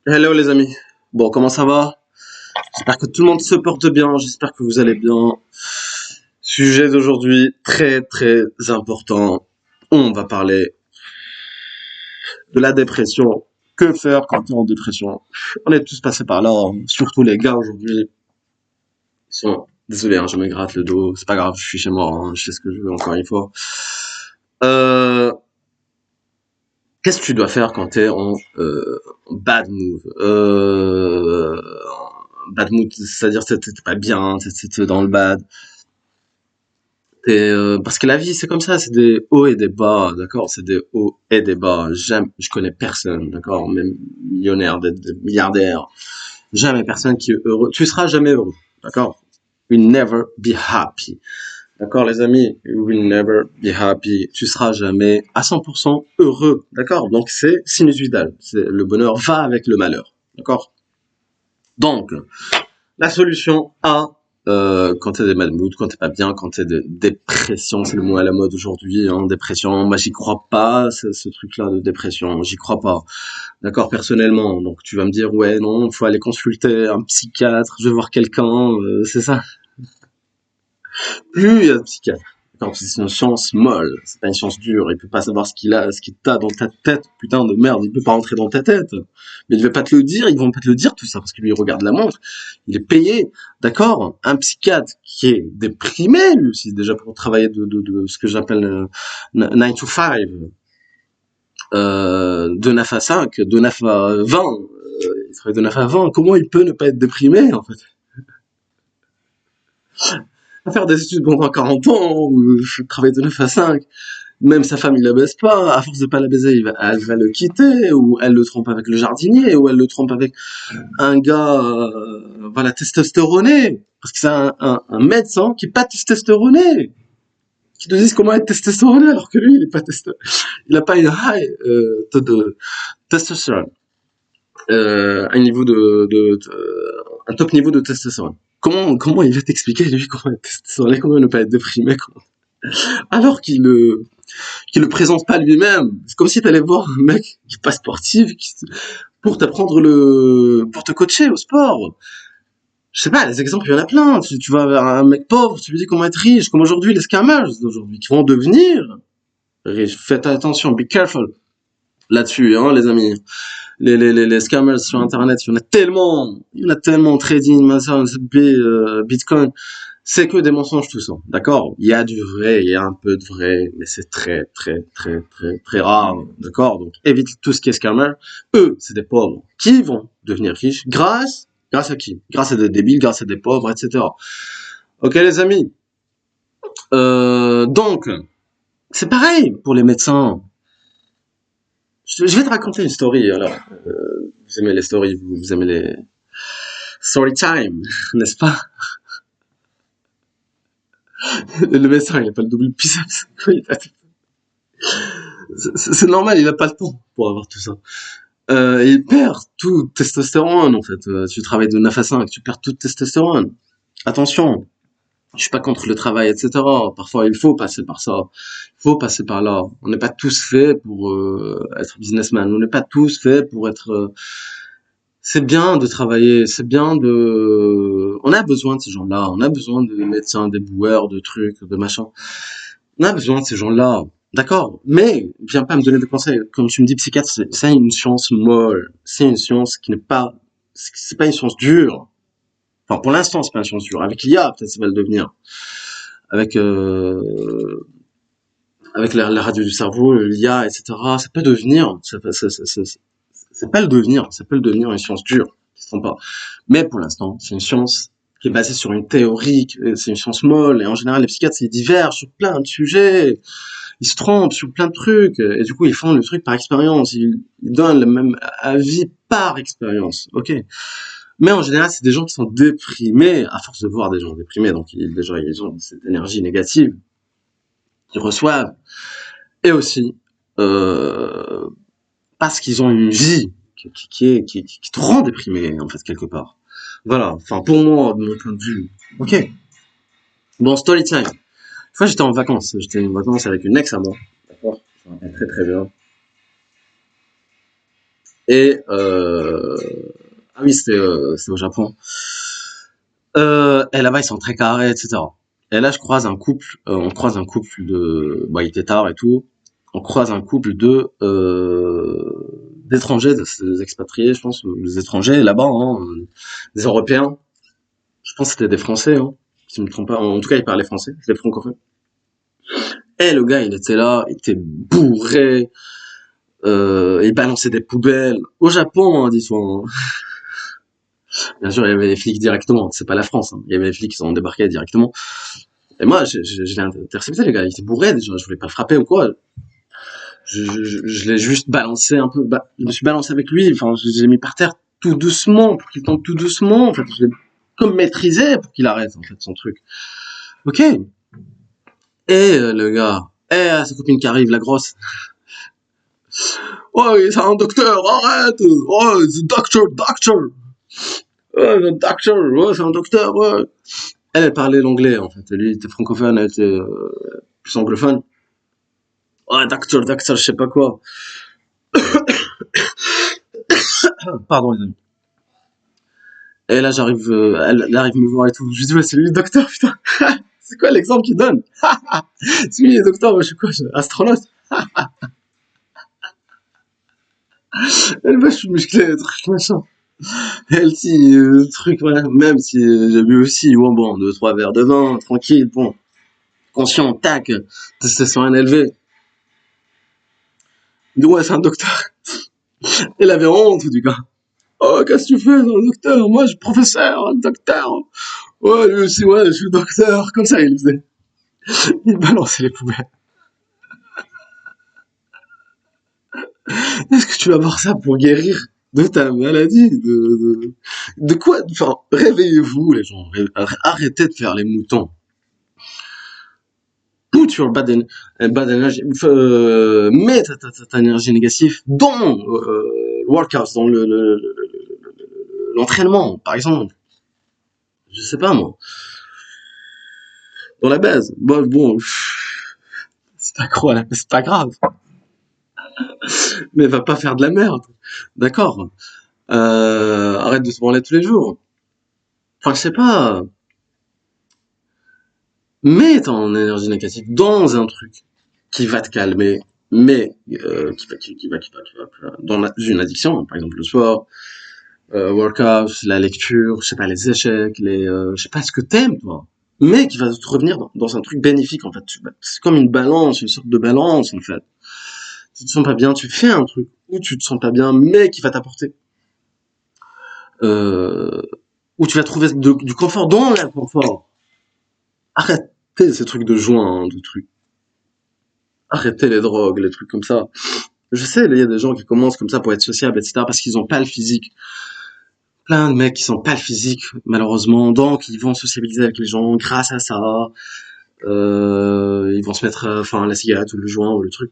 Hello les amis. Bon, comment ça va? J'espère que tout le monde se porte bien, j'espère que vous allez bien. Sujet d'aujourd'hui très très important. On va parler de la dépression. Que faire quand on est en dépression? On est tous passés par là, hein. Surtout les gars aujourd'hui. Ils sont désolé, hein, je me gratte le dos, c'est pas grave, je suis chez moi, hein, je sais ce que je veux encore une fois. Euh, Qu'est-ce que tu dois faire quand t'es en bad mood? Bad mood, c'est-à-dire que t'es pas bien, t'es dans le bad. Parce que la vie, c'est comme ça, c'est des hauts et des bas, d'accord? C'est des hauts et des bas. Jamais, je connais personne, d'accord? Même millionnaire, des milliardaires. Jamais personne qui est heureux. Tu seras jamais heureux, d'accord? You will never be happy. D'accord, les amis? You will never be happy. Tu seras jamais à 100% heureux, d'accord? Donc, c'est sinusoïdal. Le bonheur va avec le malheur, d'accord? Donc, la solution A, quand t'es des bad mood, quand t'es pas bien, quand t'es de dépression, c'est le mot à la mode aujourd'hui, hein, dépression, moi j'y crois pas, ce truc-là de dépression, j'y crois pas. D'accord, personnellement, donc tu vas me dire, ouais, non, faut aller consulter un psychiatre, je vais voir quelqu'un, c'est ça. Plus il y a de psychiatre. D'accord, c'est une science molle, c'est pas une science dure, il peut pas savoir ce qu'il t'a dans ta tête, putain de merde, il peut pas rentrer dans ta tête. Mais il va pas te le dire, ils vont pas te le dire tout ça, parce que lui il regarde la montre, il est payé, d'accord? Un psychiatre qui est déprimé, lui aussi, déjà pour travailler de ce que j'appelle 9 to 5, de 9 à 5, de 9 à 20, il travaille de 9 à 20, comment il peut ne pas être déprimé, en fait? À faire des études pendant 40 ans, ou travailler de 9 à 5, même sa femme il la baise pas, à force de pas la baiser, elle va le quitter, ou elle le trompe avec le jardinier, ou elle le trompe avec un gars, voilà, testostéroné, parce que c'est un médecin qui est pas testostéroné, qui te dit comment être testostéroné, alors que lui il est pas il a pas une high taux de testostérone, un niveau un top niveau de testostérone. Comment il va t'expliquer lui comment être testostéroné, comment ne pas être déprimé, alors qu'il le présente pas lui-même. C'est comme si t'allais voir un mec qui est pas sportif pour t'apprendre pour te coacher au sport. Je sais pas, les exemples, il y en a plein. Tu vas vers un mec pauvre, tu lui dis comment être riche, comme aujourd'hui, les scammers d'aujourd'hui, qui vont devenir riches. Faites attention, be careful là-dessus, hein, les amis. Les scammers sur Internet, il y en a tellement, trading, Bitcoin. C'est que des mensonges tout ça, d'accord? Il y a du vrai, il y a un peu de vrai, mais c'est très très très très très rare, d'accord? Donc évite tout ce qui est scammer. Eux, c'est des pauvres qui vont devenir riches grâce à qui? Grâce à des débiles, grâce à des pauvres, etc. Ok les amis. Donc c'est pareil pour les médecins. Je vais te raconter une story. Alors, vous aimez les stories, vous aimez les story time, n'est-ce pas? Le médecin, il a pas le double biceps. C'est normal, il a pas le temps pour avoir tout ça. Il perd tout testostérone, en fait. Tu travailles de 9 à 5, tu perds tout testostérone. Attention, je suis pas contre le travail, etc. Parfois, il faut passer par ça. Il faut passer par là. On n'est pas tous faits pour être businessman. On n'est pas tous faits pour être... c'est bien de travailler, c'est bien de... On a besoin de ces gens-là. On a besoin de médecins, des boueurs, de trucs, de machins. On a besoin de ces gens-là. D'accord, mais viens pas me donner des conseils. Comme tu me dis, psychiatre, c'est une science molle. C'est une science qui n'est pas, c'est pas une science dure. Enfin, pour l'instant, c'est pas une science dure. Avec l'IA, peut-être ça va le devenir. Avec avec la radio du cerveau, l'IA, etc. Ça peut devenir. Ça peut le devenir. Ça peut le devenir une science dure. Qui se trompe pas. Mais pour l'instant, c'est une science qui est basée sur une théorie. C'est une science molle. Et en général, les psychiatres, ils divergent sur plein de sujets. Ils se trompent sur plein de trucs, et du coup, ils font le truc par expérience, ils donnent le même avis par expérience, ok. Mais en général, c'est des gens qui sont déprimés, à force de voir des gens déprimés, donc déjà, ils ont cette énergie négative qu'ils reçoivent, et aussi, euh, parce qu'ils ont une vie qui te rend déprimé, en fait, quelque part. Voilà, enfin, pour moi, de mon point de vue. Ok. Bon, story time. Une fois, j'étais en vacances avec une ex à moi, d'accord, je me rappelle très très bien. Et ah oui, c'était au Japon. Et là-bas, ils sont très carrés, etc. Et là, on croise un couple de, bah, il était tard et tout. On croise un couple d'étrangers, des expatriés, je pense, ou des étrangers là-bas, hein, des Européens. Je pense que c'était des Français, hein, si je me trompe pas. En tout cas, ils parlaient français, c'était francophone. Et le gars, il était là, il était bourré, il balançait des poubelles. Au Japon, hein, dis-toi. Hein. Bien sûr, il y avait les flics directement. C'est pas la France. Hein. Il y avait les flics qui sont débarqués directement. Et moi, je l'ai intercepté, les gars. Il était bourré déjà. Je voulais pas le frapper ou quoi. Je l'ai juste balancé un peu. Je me suis balancé avec lui. Enfin, je l'ai mis par terre tout doucement pour qu'il tombe tout doucement. En fait, je l'ai comme maîtrisé pour qu'il arrête en fait son truc. Ok. Et le gars, sa copine qui arrive, la grosse. Oh, c'est un docteur, arrête. Oh, c'est doctor, doctor. Ouais, le doctor, ouais, c'est un docteur, ouais. Elle parlait l'anglais, en fait. Lui, il était francophone, elle était plus anglophone. Ouais, doctor, doctor, je sais pas quoi. Pardon, les amis. Et là, elle arrive me voir et tout. Je lui dis, ouais, c'est lui le docteur, putain. C'est quoi l'exemple qu'il donne? C'est lui le docteur, moi, je suis quoi, astronaute? Elle va, je suis musclé, truc, machin. Elle dit, truc, voilà. Même si j'ai bu aussi, ouais, bon, 2, 3 verres de vin, tranquille, bon. Conscient, tac, testosterone élevé. Il dit, ouais, c'est un docteur. Elle avait honte du gars. Oh, qu'est-ce que tu fais, un docteur? Moi, je suis professeur, un docteur. Ouais, lui aussi, ouais, je suis docteur. Comme ça, il faisait. Il balançait les poubelles. Est-ce que tu vas voir ça pour guérir de ta maladie? De quoi? Enfin, réveillez-vous, les gens. Arrêtez de faire les moutons. Put your bad energy, mets ta énergie négative dans le workout, dans l'entraînement, par exemple. Je sais pas, moi. Dans la base. Bon, c'est pas quoi, c'est pas grave. Mais va pas faire de la merde. D'accord? Arrête de se branler tous les jours. Enfin, je sais pas. Mets ton énergie négative dans un truc qui va te calmer, mais dans une addiction, par exemple le sport, workout, la lecture, je sais pas, les échecs, je sais pas ce que t'aimes, toi. Mais qui va te revenir dans un truc bénéfique, en fait. C'est comme une balance, une sorte de balance, en fait. Tu te sens pas bien, tu fais un truc où tu te sens pas bien, mais qui va t'apporter, euh, où tu vas trouver du confort dans l'inconfort. Arrêtez ces trucs de joint, hein, de trucs. Arrêtez les drogues, les trucs comme ça. Je sais, il y a des gens qui commencent comme ça pour être sociables, etc., parce qu'ils ont pas le physique. Plein de mecs qui sont pas le physique, malheureusement, donc ils vont sociabiliser avec les gens grâce à ça. Ils vont se mettre, enfin, la cigarette ou le joint ou le truc.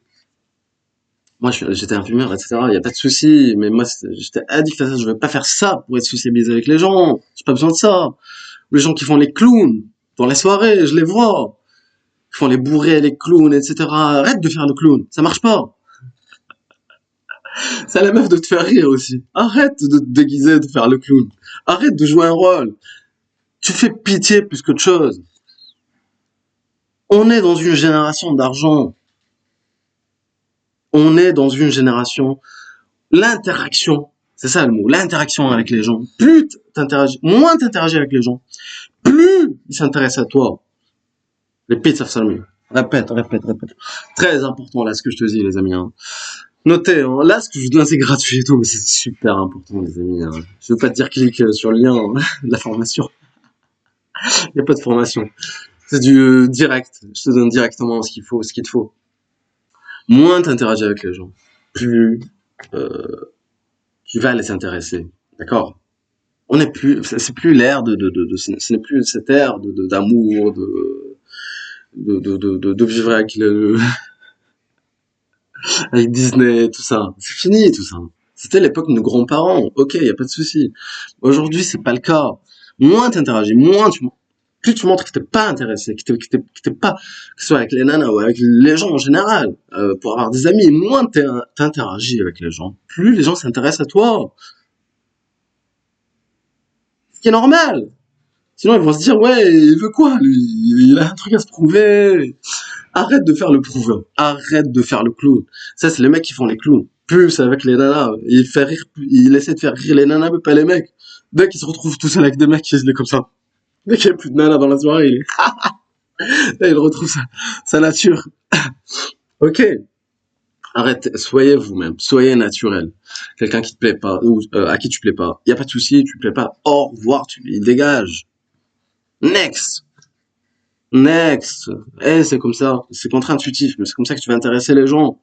Moi, j'étais un fumeur, etc. Il y a pas de souci, mais moi, j'étais addict à ça. Je veux pas faire ça pour être sociabilisé avec les gens. J'ai pas besoin de ça. Les gens qui font les clowns dans les soirées, je les vois. Ils font les bourrés, les clowns, etc. Arrête de faire le clown, ça marche pas. C'est à la meuf de te faire rire aussi. Arrête de te déguiser, de faire le clown. Arrête de jouer un rôle. Tu fais pitié plus qu'autre chose. On est dans une génération d'argent. On est dans une génération. L'interaction, c'est ça le mot, l'interaction avec les gens. Moins t'interagis avec les gens, plus ils s'intéressent à toi. Repeat after me. Répète, répète, répète. Très important là ce que je te dis les amis. Hein. Notez, hein. Là ce que je vous donne c'est gratuit et tout, mais c'est super important les amis. Hein. Je veux pas te dire clique sur le lien hein, de la formation. Il n'y a pas de formation. C'est du direct. Je te donne directement ce qu'il faut, ce qu'il te faut. Moins t'interagis avec les gens, plus tu vas les intéresser. D'accord? On n'est plus, c'est plus l'ère ce n'est plus cette ère d'amour, de vivre avec avec Disney, tout ça. C'est fini, tout ça. C'était l'époque de nos grands-parents. Ok, y a pas de souci. Aujourd'hui, c'est pas le cas. Moins t'interagis, moins plus tu montres que t'es pas intéressé, que t'es pas, que ce soit avec les nanas ou avec les gens en général, pour avoir des amis, moins t'interagis avec les gens, plus les gens s'intéressent à toi. Ce qui est normal. Sinon, ils vont se dire, ouais, il veut quoi, lui? Il a un truc à se prouver. Arrête de faire le prouveur. Arrête de faire le clown. Ça, c'est les mecs qui font les clowns. Plus avec les nanas. Il essaie de faire rire les nanas, mais pas les mecs. Dès qu'il se retrouve tout seul avec des mecs, il est comme ça. Dès qu'il n'y a plus de nanas dans la soirée, là, il retrouve sa nature. Ok. Arrête, soyez vous-même, soyez naturel. Quelqu'un qui te plaît pas, ou à qui tu plais pas, y a pas de souci, tu plais pas, au revoir, il dégage. Next. Next. C'est comme ça. C'est contre-intuitif, mais c'est comme ça que tu vas intéresser les gens.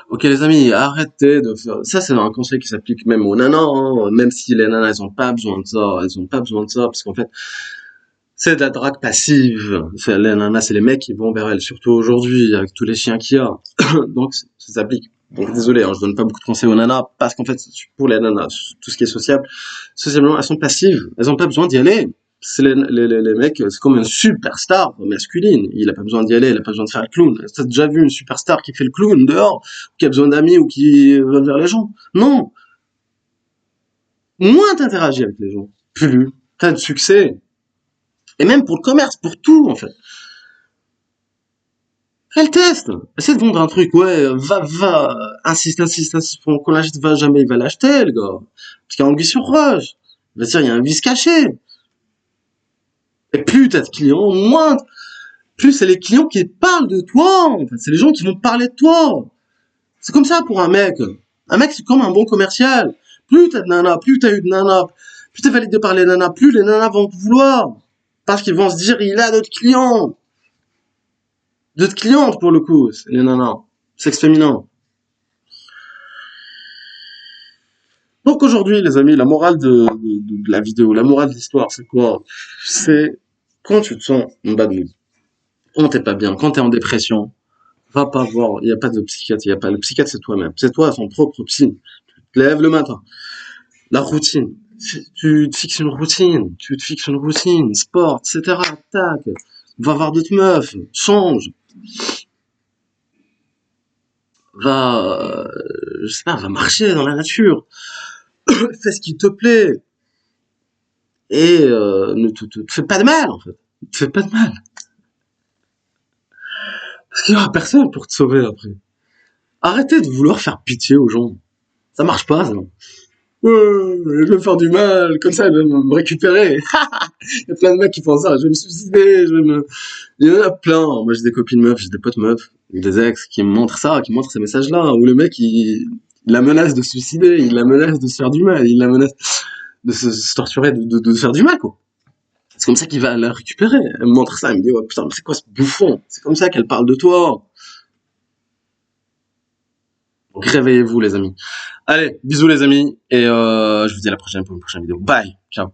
Ok les amis, arrêtez de faire... Ça c'est un conseil qui s'applique même aux nanas, hein. Même si les nanas elles ont pas besoin de ça, elles ont pas besoin de ça, parce qu'en fait c'est de la drague passive. Les nanas c'est les mecs qui vont vers elles, surtout aujourd'hui avec tous les chiens qu'il y a. Donc ça s'applique. Donc désolé, hein, je donne pas beaucoup de conseils aux nanas, parce qu'en fait pour les nanas, tout ce qui est sociable, sociablement elles sont passives, elles ont pas besoin d'y aller. C'est les mecs, c'est comme une superstar masculine. Il a pas besoin d'y aller, il a pas besoin de faire le clown. T'as déjà vu une superstar qui fait le clown dehors, ou qui a besoin d'amis, ou qui va vers les gens? Non. Moins t'interagis avec les gens, plus t'as de succès. Et même pour le commerce, pour tout, en fait. Fais le test. Essaie de vendre un truc, ouais, insiste pour qu'on l'achète, va jamais, il va l'acheter, le gars. Parce qu'il y a anguille sur roche. Il va se dire, il y a un vice caché. Et plus t'as de clients, moins plus c'est les clients qui parlent de toi, en fait. C'est les gens qui vont parler de toi. C'est comme ça pour un mec. Un mec, c'est comme un bon commercial. Plus t'as de nanas, plus t'as eu de nanas, plus t'es validé par les nanas, plus les nanas vont te vouloir. Parce qu'ils vont se dire, il a d'autres clients. D'autres clientes, pour le coup, c'est les nanas. Sexe féminin. Donc aujourd'hui, les amis, la morale de la vidéo, la morale de l'histoire, c'est quoi? C'est quand tu te sens en bas de mood, quand t'es pas bien, quand t'es en dépression, va pas voir, il y a pas de psychiatre, il y a pas, le psychiatre c'est toi-même, c'est toi son propre psy. Tu te lèves le matin, la routine, tu te fixes une routine, sport, etc. Tac, va voir d'autres meufs, change, va, je sais pas, va marcher dans la nature, fais ce qui te plaît et ne te fais pas de mal en fait, ne te fais pas de mal, parce qu'il y aura personne pour te sauver après. Arrêtez de vouloir faire pitié aux gens, ça marche pas ça. Ouais, je vais me faire du mal, comme ça, elle va me récupérer. Il y a plein de mecs qui font ça, je vais me suicider, Il y en a plein. Moi, j'ai des copines meufs, j'ai des potes meufs, des ex qui me montrent ça, qui montrent ces messages-là, où le mec, il la menace de se suicider, il la menace de se faire du mal, il la menace de se torturer, de se faire du mal, quoi. C'est comme ça qu'il va la récupérer. Elle me montre ça, elle me dit, ouais, putain, mais c'est quoi ce bouffon? C'est comme ça qu'elle parle de toi. Donc, réveillez-vous, les amis. Allez, bisous, les amis, et je vous dis à la prochaine pour une prochaine vidéo. Bye, ciao.